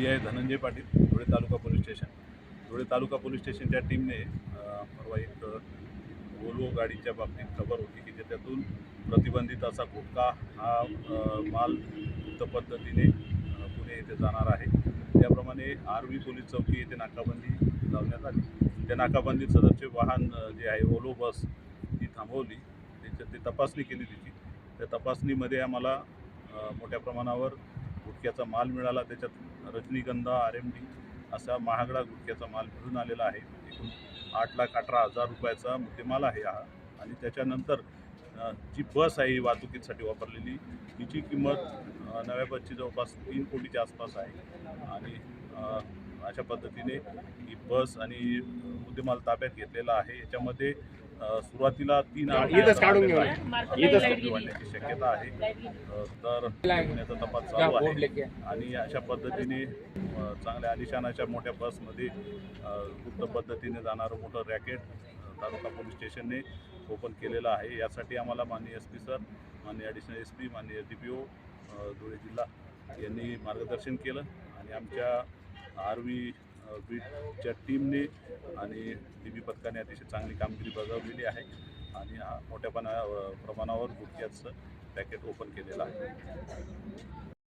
PI Dhananjay Patil, Dhule तालुका police station. Dhule तालुका police स्टेशनच्या टीमने परवा एक वोल्वो गाडीच्या बाबतीत खबर होती की ज्याच्यातून प्रतिबंधित असा गुटखा हा माल मुक्त पद्धतीने पुणे येथे जाणार आहे. त्याप्रमाणे आर्वी पोलीस चौकी येथे नाकाबंदी लावण्यात आली. त्या नाकाबंदीत सदरचे वाहन जे आहे वोल्वो बस ती थांबवली, ते तपासणी केली तिची. त्या तपासणीमध्ये आम्हाला मोठ्या प्रमाणावर गुटख्याचा माल मिळाला. त्याच्यात रजनीगंधा RMD असा महागडा गुटख्याचा माल मिळून आलेला आहे. एकूण 8,18,000 रुपयाचा मुद्देमाल आहे हा. आणि त्याच्यानंतर जी बस आहे ही वाहतुकीसाठी वापरलेली, हिची किंमत नव्या बसची जवळपास 3 कोटीच्या आसपास आहे. आणि अशा पद्धतीने ही बस आणि मुद्देमाल ताब्यात घेतलेला आहे. याच्यामध्ये सुरुवातीला 3 वाढण्याची शक्यता आहे. तर गुन्ह्याचा तपास चालू आहे. आणि अशा पद्धतीने चांगल्या आलिशान अशा मोठ्या बसमध्ये गुप्त पद्धतीने जाणारं मोठं रॅकेट तालुका पोलीस स्टेशनने ओपन केलेलं आहे. यासाठी आम्हाला माननीय SP सर, माननीय ॲडिशनल SP, माननीय DPO धुळे जिल्हा यांनी मार्गदर्शन केलं. आणि आमच्या आर्वी बीटच्या टीमने आणि DB पथकाने अतिशय चांगली कामगिरी बजावलेली आहे. आणि मोठ्या प्रमाणावर गुटख्याचं पॅकेट ओपन केलेलं आहे.